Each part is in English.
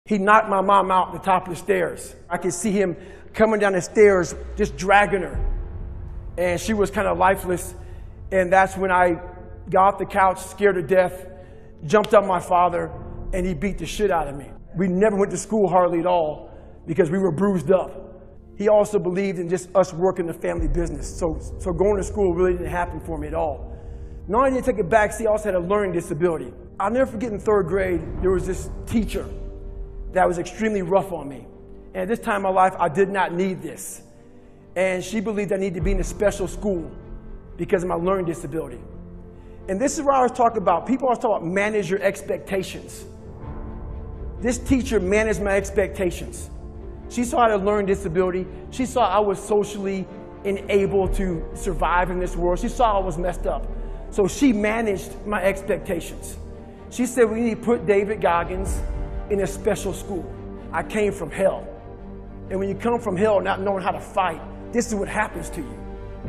He knocked my mom out the top of the stairs. I could see him coming down the stairs, just dragging her. And she was kind of lifeless. And that's when I got off the couch, scared to death, jumped on my father, and he beat the shit out of me. We never went to school hardly at all because we were bruised up. He also believed in just us working the family business. So going to school really didn't happen for me at all. Not only did I take a backseat, I also had a learning disability. I'll never forget in third grade, there was this teacher that was extremely rough on me. And at this time in my life, I did not need this. And she believed I needed to be in a special school because of my learning disability. And this is where I was talking about, people always talk about manage your expectations. This teacher managed my expectations. She saw I had a learning disability. She saw I was socially unable to survive in this world. She saw I was messed up. So she managed my expectations. She said, we need to put David Goggins in a special school. I came from hell. And when you come from hell not knowing how to fight, this is what happens to you.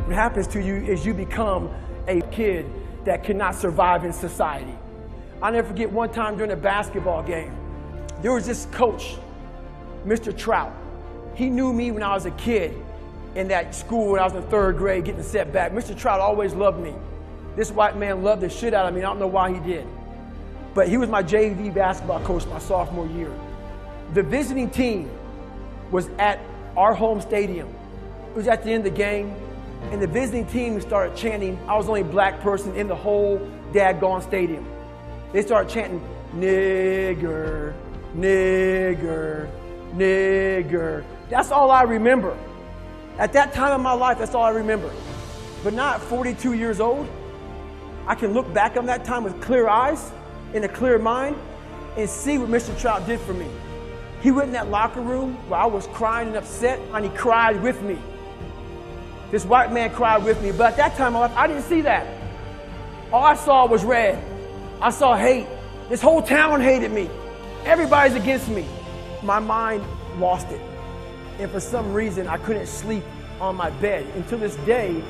What happens to you is you become a kid that cannot survive in society. I'll never forget one time during a basketball game, there was this coach, Mr. Trout. He knew me when I was a kid in that school when I was in third grade getting set back. Mr. Trout always loved me. This white man loved the shit out of me. I don't know why he did. But he was my JV basketball coach my sophomore year. The visiting team was at our home stadium. It was at the end of the game, and the visiting team started chanting. I was the only black person in the whole daggone stadium. They started chanting, nigger, nigger, nigger. That's all I remember. At that time in my life, that's all I remember. But now at 42 years old, I can look back on that time with clear eyes and a clear mind and see what Mr. Trout did for me. He went in that locker room where I was crying and upset, and he cried with me. This white man cried with me, but at that time in my life, I didn't see that. All I saw was red. I saw hate. This whole town hated me. Everybody's against me. My mind lost it. And for some reason, I couldn't sleep on my bed. Until this day,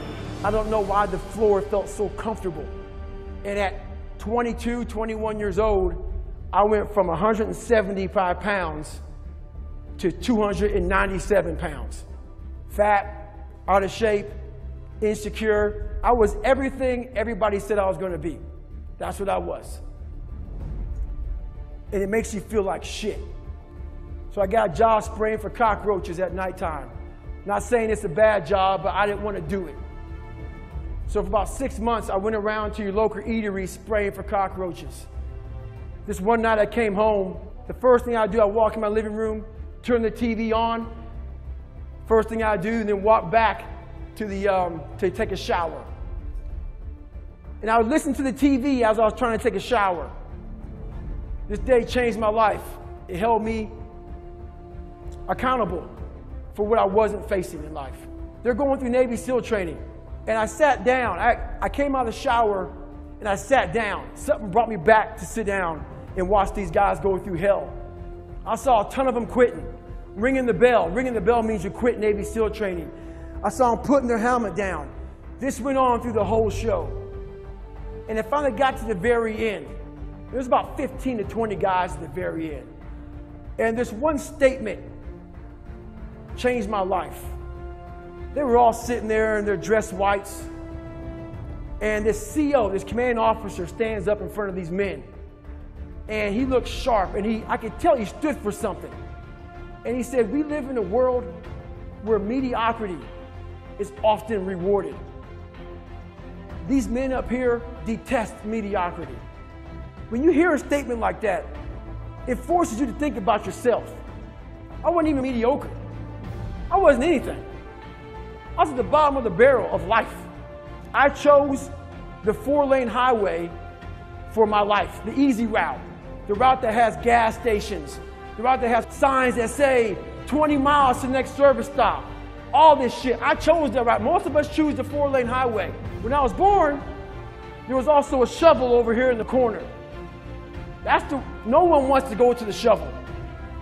I don't know why the floor felt so comfortable. And at 22, 21 years old, I went from 175 pounds to 297 pounds. Fat, out of shape, insecure. I was everything everybody said I was going to be. That's what I was. And it makes you feel like shit. So I got a job spraying for cockroaches at nighttime. Not saying it's a bad job, but I didn't want to do it. So for about 6 months, I went around to your local eatery spraying for cockroaches. This one night I came home, the first thing I do, I walk in my living room, turn the TV on. First thing I do, and then walk back to to take a shower. And I would listen to the TV as I was trying to take a shower. This day changed my life. It held me accountable for what I wasn't facing in life. They're going through Navy SEAL training. And I sat down. I came out of the shower and I sat down. Something brought me back to sit down and watch these guys go through hell. I saw a ton of them quitting, ringing the bell. Ringing the bell means you quit Navy SEAL training. I saw them putting their helmet down. This went on through the whole show. And it finally got to the very end. There was about 15 to 20 guys at the very end. And this one statement changed my life. They were all sitting there in their dress whites. And this CO, this commanding officer, stands up in front of these men. And he looked sharp, and I could tell he stood for something. And he said, we live in a world where mediocrity is often rewarded. These men up here detest mediocrity. When you hear a statement like that, it forces you to think about yourself. I wasn't even mediocre. I wasn't anything. I was at the bottom of the barrel of life. I chose the 4-lane highway for my life, the easy route, the route that has gas stations, the route that has signs that say 20 miles to the next service stop, all this shit. I chose that route. Most of us choose the 4-lane highway. When I was born, there was also a shovel over here in the corner. No one wants to go to the shovel.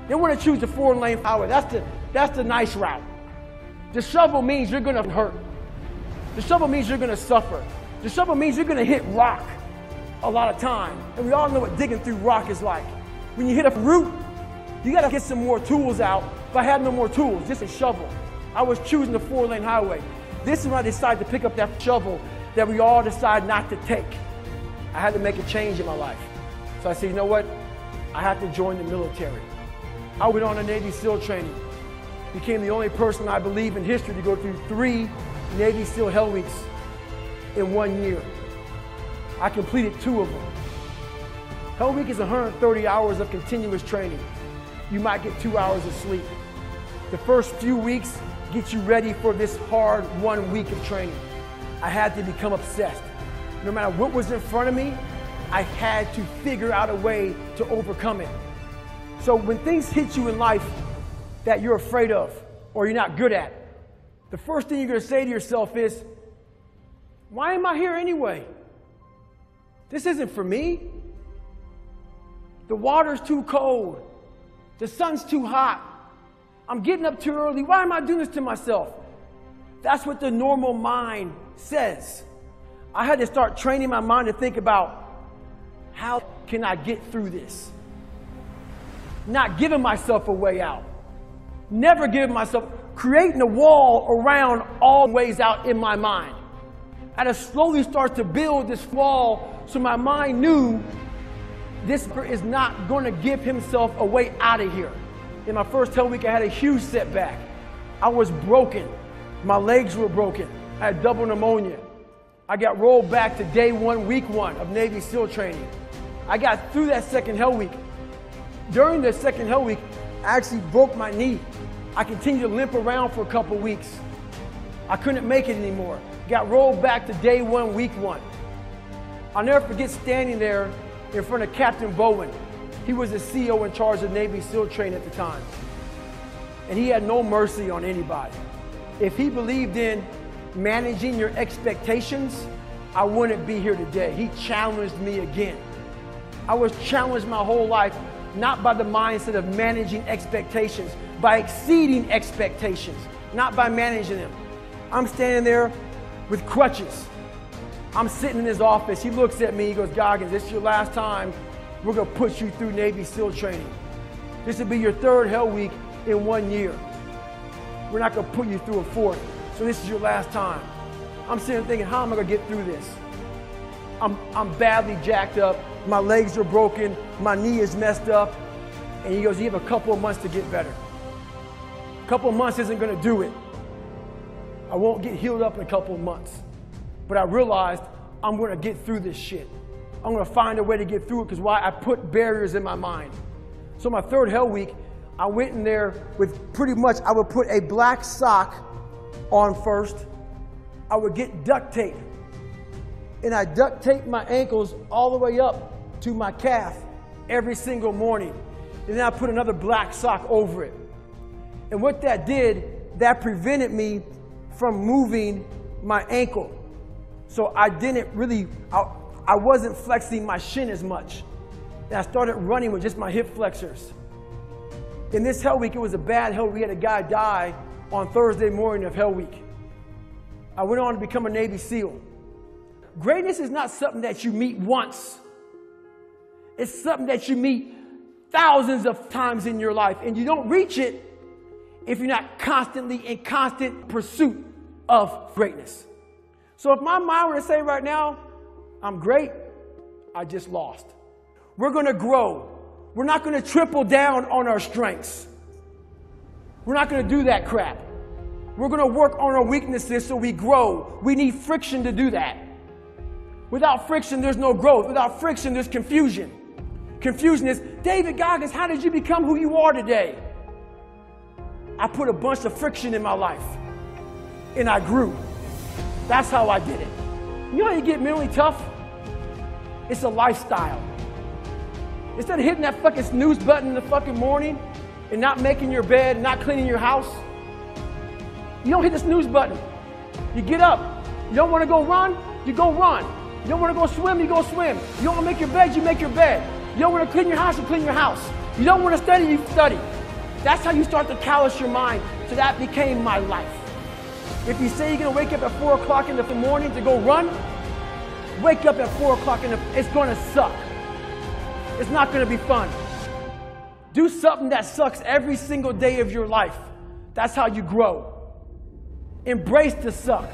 They want to choose the 4-lane highway. That's the nice route. The shovel means you're going to hurt. The shovel means you're going to suffer. The shovel means you're going to hit rock a lot of time. And we all know what digging through rock is like. When you hit a root, You gotta get some more tools out. If I had no more tools, just a shovel. I was choosing the 4-lane highway. This is when I decided to pick up that shovel that we all decided not to take. I had to make a change in my life. So I said, you know what? I have to join the military. I went on a Navy SEAL training. Became the only person, I believe, in history to go through 3 Navy SEAL Hell Weeks in 1 year. I completed 2 of them. Hell Week is 130 hours of continuous training. You might get 2 hours of sleep. The first few weeks get you ready for this hard 1 week of training. I had to become obsessed. No matter what was in front of me, I had to figure out a way to overcome it. So when things hit you in life that you're afraid of or you're not good at, the first thing you're going to say to yourself is, why am I here anyway? This isn't for me. The water's too cold. The sun's too hot. I'm getting up too early. Why am I doing this to myself? That's what the normal mind says. I had to start training my mind to think about, how can I get through this? Not giving myself a way out. Never giving myself, creating a wall around all ways out in my mind. I had to slowly start to build this wall so my mind knew this is not going to give himself a way out of here. In my first Hell Week, I had a huge setback. I was broken. My legs were broken. I had double pneumonia. I got rolled back to day 1, week 1 of Navy SEAL training. I got through that second Hell Week. During the second Hell Week, I actually broke my knee. I continued to limp around for a couple weeks. I couldn't make it anymore. Got rolled back to day 1, week 1. I'll never forget standing there in front of Captain Bowen. He was the CEO in charge of Navy SEAL training at the time. And he had no mercy on anybody. If he believed in managing your expectations, I wouldn't be here today. He challenged me again. I was challenged my whole life, not by the mindset of managing expectations, by exceeding expectations, not by managing them. I'm standing there with crutches. I'm sitting in his office. He looks at me, he goes, Goggins, this is your last time. We're gonna put you through Navy SEAL training. This will be your 3rd Hell Week in 1 year. We're not gonna put you through a 4th. So this is your last time. I'm sitting thinking, how am I gonna get through this? I'm badly jacked up. My legs are broken. My knee is messed up. And he goes, you have a couple of months to get better. A couple of months isn't gonna do it. I won't get healed up in a couple of months. But I realized I'm gonna get through this shit. I'm gonna find a way to get through it because why? I put barriers in my mind. So my 3rd Hell Week, I went in there with pretty much, I would put a black sock on first. I would get duct tape. And I duct taped my ankles all the way up to my calf every single morning. And then I put another black sock over it. And what that did, that prevented me from moving my ankle. So I didn't really, I wasn't flexing my shin as much. And I started running with just my hip flexors. In this Hell Week, it was a bad Hell Week. We had a guy die on Thursday morning of Hell Week. I went on to become a Navy SEAL. Greatness is not something that you meet once. It's something that you meet thousands of times in your life. And you don't reach it if you're not constantly in constant pursuit of greatness. So if my mind were to say right now, I'm great, I just lost. We're going to grow. We're not going to triple down on our strengths. We're not going to do that crap. We're going to work on our weaknesses so we grow. We need friction to do that. Without friction, there's no growth. Without friction, there's confusion. Confusion is, David Goggins, how did you become who you are today? I put a bunch of friction in my life, and I grew. That's how I did it. You know how you get mentally tough? It's a lifestyle. Instead of hitting that fucking snooze button in the fucking morning and not making your bed, not cleaning your house, you don't hit the snooze button. You get up. You don't want to go run, you go run. You don't want to go swim, you go swim. You don't want to make your bed, you make your bed. You don't want to clean your house, you clean your house. You don't want to study, you study. That's how you start to callous your mind. So that became my life. If you say you're going to wake up at 4 o'clock in the morning to go run, wake up at 4 o'clock it's going to suck. It's not going to be fun. Do something that sucks every single day of your life. That's how you grow. Embrace the suck.